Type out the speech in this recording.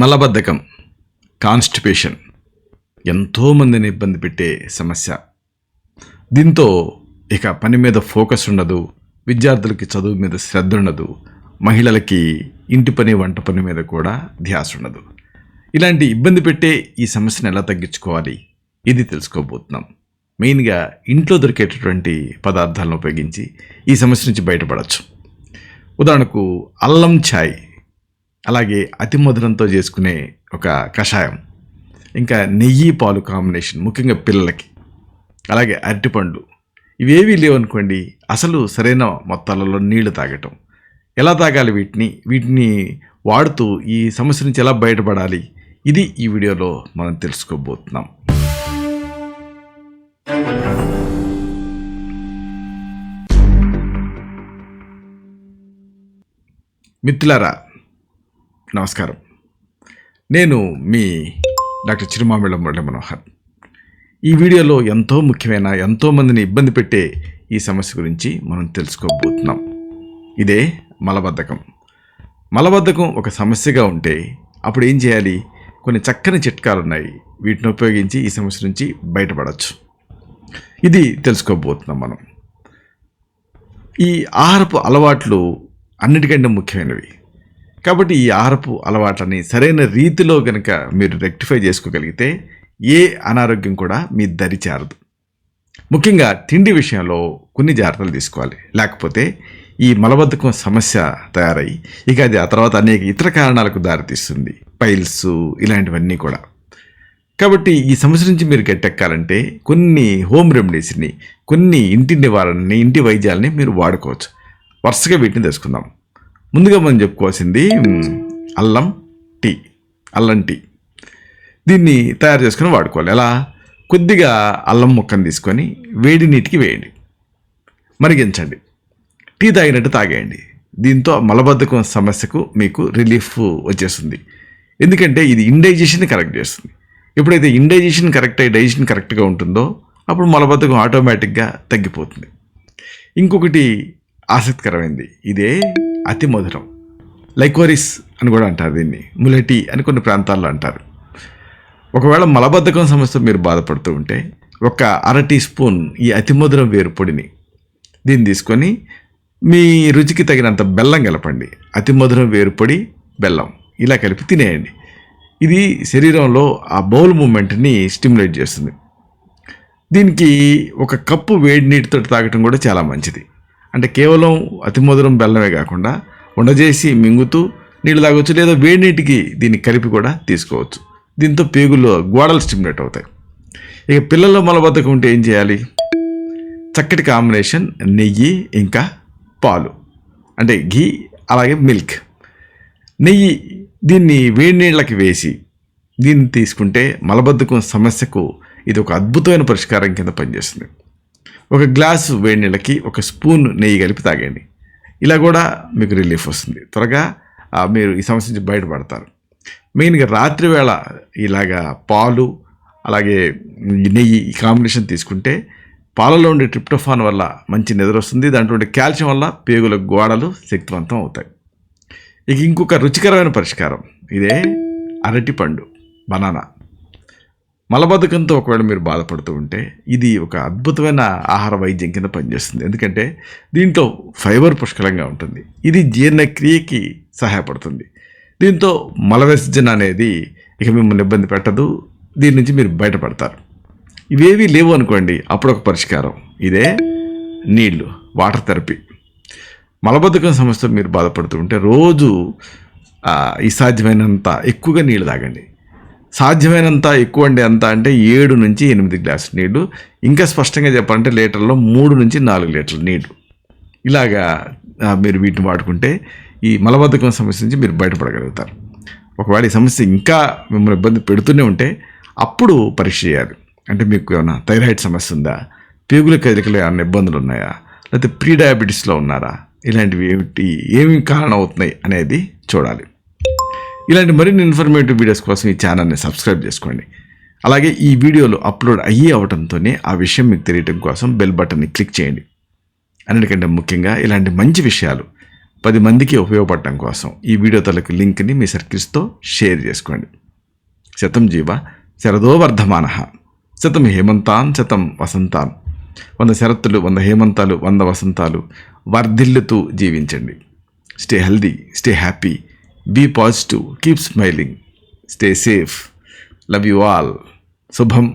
మలబద్ధకం, కాన్స్టిపేషన్ ఎంతోమందిని ఇబ్బంది పెట్టే సమస్య. దీంతో ఇక పని మీద ఫోకస్ ఉండదు, విద్యార్థులకి చదువు మీద శ్రద్ధ ఉండదు, మహిళలకి ఇంటి పని వంట పని మీద కూడా ధ్యాస ఉండదు. ఇలాంటి ఇబ్బంది పెట్టే ఈ సమస్యను ఎలా తగ్గించుకోవాలి ఇది తెలుసుకోబోతున్నాం. మెయిన్గా ఇంట్లో దొరికేటటువంటి పదార్థాలను ఉపయోగించి ఈ సమస్య నుంచి బయటపడవచ్చు. ఉదాహరణకు అల్లం ఛాయ్, అలాగే అతి మధురంతో చేసుకునే ఒక కషాయం, ఇంకా నెయ్యి పాలు కాంబినేషన్, ముఖ్యంగా పిల్లలకి, అలాగే అరటిపండ్లు, ఇవేవీ లేవనుకోండి అసలు సరైన మొత్తాలలో నీళ్లు తాగటం. ఎలా తాగాలి వీటిని వాడుతూ ఈ సమస్య నుంచి ఎలా బయటపడాలి ఇది ఈ వీడియోలో మనం తెలుసుకోబోతున్నాం. మిత్రులారా నమస్కారం. నేను మీ డాక్టర్ చిరుమామిళ్ళ మనోహర్. ఈ వీడియోలో ఎంతో ముఖ్యమైన, ఎంతోమందిని ఇబ్బంది పెట్టే ఈ సమస్య గురించి మనం తెలుసుకోబోతున్నాం. ఇదే మలబద్ధకం. మలబద్ధకం ఒక సమస్యగా ఉంటే అప్పుడు ఏం చేయాలి? కొన్ని చక్కని చిట్కాలు ఉన్నాయి, వీటిని ఉపయోగించి ఈ సమస్య నుంచి బయటపడవచ్చు. ఇది తెలుసుకోబోతున్నాం మనం. ఈ ఆహారపు అలవాట్లు అన్నిటికంటే ముఖ్యమైనవి. కాబట్టి ఈ ఆహారపు అలవాట్లని సరైన రీతిలో కనుక మీరు రెక్టిఫై చేసుకోగలిగితే ఏ అనారోగ్యం కూడా మీ దరి చేరదు. ముఖ్యంగా తిండి విషయంలో కొన్ని జాగ్రత్తలు తీసుకోవాలి, లేకపోతే ఈ మలబద్ధకం సమస్య తయారై ఇక అది ఆ తర్వాత అనేక ఇతర కారణాలకు దారితీస్తుంది, పైల్స్ ఇలాంటివన్నీ కూడా. కాబట్టి ఈ సమస్య నుంచి మీరు గట్టెక్కాలంటే కొన్ని హోమ్ రెమెడీస్ని, కొన్ని ఇంటి నివారణని, ఇంటి వైద్యాలని మీరు వాడుకోవచ్చు. వరుసగా వీటిని తెలుసుకుందాం. ముందుగా మనం చెప్పుకోవాల్సింది అల్లం టీ. దీన్ని తయారు చేసుకుని వాడుకోవాలి. ఎలా? కొద్దిగా అల్లం ముక్కను తీసుకొని వేడి నీటికి వేయండి, మరిగించండి, టీ తాగినట్టు తాగేయండి. దీంతో మలబద్ధకం సమస్యకు మీకు రిలీఫ్ వచ్చేస్తుంది. ఎందుకంటే ఇది ఇండైజెషన్ కరెక్ట్ చేస్తుంది. ఎప్పుడైతే ఇండైజెషన్ కరెక్ట్ అయ్యి డైజెషన్ కరెక్ట్గా ఉంటుందో అప్పుడు మలబద్ధకం ఆటోమేటిక్గా తగ్గిపోతుంది. ఇంకొకటి ఆసక్తికరమైనది, ఇదే అతి మధురం, లైకోరిస్ అని కూడా అంటారు, దీన్ని ములటి అని కొన్ని ప్రాంతాల్లో అంటారు. ఒకవేళ మలబద్ధకం సమస్య మీరు బాధపడుతూ ఉంటే ఒక 1/2 టీ స్పూన్ ఈ అతి మధురం వేరు పొడిని దీన్ని తీసుకొని మీ రుచికి తగినంత బెల్లం కలపండి. అతి మధురం వేరు పొడి, బెల్లం ఇలా కలిపి తినేయండి. ఇది శరీరంలో ఆ బౌల్ మూమెంట్ని స్టిమ్యులేట్ చేస్తుంది. దీనికి 1 కప్పు వేడి నీటితో తాగటం కూడా చాలా మంచిది. అంటే కేవలం అతి మధురం బెల్లమే కాకుండా ఉండజేసి మింగుతూ నీళ్ళు తాగొచ్చు, లేదా వేడి నీటికి దీన్ని కలిపి కూడా తీసుకోవచ్చు. దీంతో పేగుల్లో గోడలు స్టిమ్యులేట్ అవుతాయి. ఇక పిల్లల్లో మలబద్ధకం ఉంటే ఏం చేయాలి? చక్కటి కాంబినేషన్ నెయ్యి ఇంకా పాలు, అంటే ఘీ అలాగే మిల్క్, నెయ్యి, దీన్ని వేడి నీళ్ళకి వేసి దీన్ని తీసుకుంటే మలబద్ధకం సమస్యకు ఇది ఒక అద్భుతమైన పరిష్కారం కింద పనిచేస్తుంది. 1 గ్లాసు వేడి నీళ్ళకి 1 స్పూన్ నెయ్యి కలిపి తాగండి. ఇలా కూడా మీకు రిలీఫ్ వస్తుంది. త్వరగా మీరు ఈ సమస్య నుంచి బయటపడతారు. మెయిన్గా రాత్రి వేళ ఇలాగా పాలు అలాగే నెయ్యి ఈ కాంబినేషన్ తీసుకుంటే పాలలో ఉండే ట్రిప్టోఫాన్ వల్ల మంచి నిద్ర వస్తుంది. దాంట్లో ఉండే కాల్షియం వల్ల పేగుల గోడలు శక్తివంతం అవుతాయి. ఇక ఇంకొక రుచికరమైన పరిష్కారం, ఇదే అరటిపండు, బనానా. మలబద్ధకంతో ఒకవేళ మీరు బాధపడుతూ ఉంటే ఇది ఒక అద్భుతమైన ఆహార వైద్యం కింద పనిచేస్తుంది. ఎందుకంటే దీంట్లో ఫైబర్ పుష్కలంగా ఉంటుంది. ఇది జీర్ణక్రియకి సహాయపడుతుంది. దీంతో మల విసర్జన అనేది ఇక మిమ్మల్ని ఇబ్బంది పెట్టదు. దీని నుంచి మీరు బయటపడతారు. ఇవేవీ లేవు అనుకోండి, అప్పుడు ఒక పరిష్కారం, ఇదే నీళ్లు, వాటర్ థెరపీ. మలబద్ధకం సమస్యతో మీరు బాధపడుతూ ఉంటే రోజు ఈ సాధ్యమైనంత ఎక్కువగా నీళ్ళు తాగండి. సాధ్యమైనంత ఎక్కువ అంటే 7 నుంచి 8 గ్లాసులు నీళ్లు. ఇంకా స్పష్టంగా చెప్పాలంటే లీటర్లో 3 నుంచి 4 లీటర్ల నీళ్లు. ఇలాగా మీరు వీటిని వాడుకుంటే ఈ మలబద్ధకం సమస్య నుంచి మీరు బయటపడగలుగుతారు. ఒకవేళ ఈ సమస్య ఇంకా మిమ్మల్ని ఇబ్బంది పెడుతూనే ఉంటే అప్పుడు పరీక్ష చేయాలి. అంటే మీకు ఏమైనా థైరాయిడ్ సమస్య ఉందా, పేగుల కదలికలు ఏమైనా ఇబ్బందులు ఉన్నాయా, లేకపోతే ప్రీ డయాబెటీస్లో ఉన్నారా, ఇలాంటివి ఏమి కారణం అవుతున్నాయి అనేది చూడాలి. ఇలాంటి మరిన్ని ఇన్ఫర్మేటివ్ వీడియోస్ కోసం ఈ ఛానల్ని సబ్స్క్రైబ్ చేసుకోండి. అలాగే ఈ వీడియోలు అప్లోడ్ అవడంతోనే ఆ విషయం మీకు తెలియటం కోసం బెల్ బటన్ని క్లిక్ చేయండి. అన్నిటికంటే ముఖ్యంగా ఇలాంటి మంచి విషయాలు 10 మందికి ఉపయోగపడటం కోసం ఈ వీడియో తలకు లింక్ని మీ సర్కిల్స్తో షేర్ చేసుకోండి. శతం జీవ శరదో వర్ధమానః, శతం హేమంతాన్ శతం వసంతాన్. 100 శరత్తులు, 100 హేమంతాలు, 100 వసంతాలు వర్ధిల్లుతూ జీవించండి. Stay healthy, stay happy, be positive, keep smiling, stay safe. Love you all. శుభం.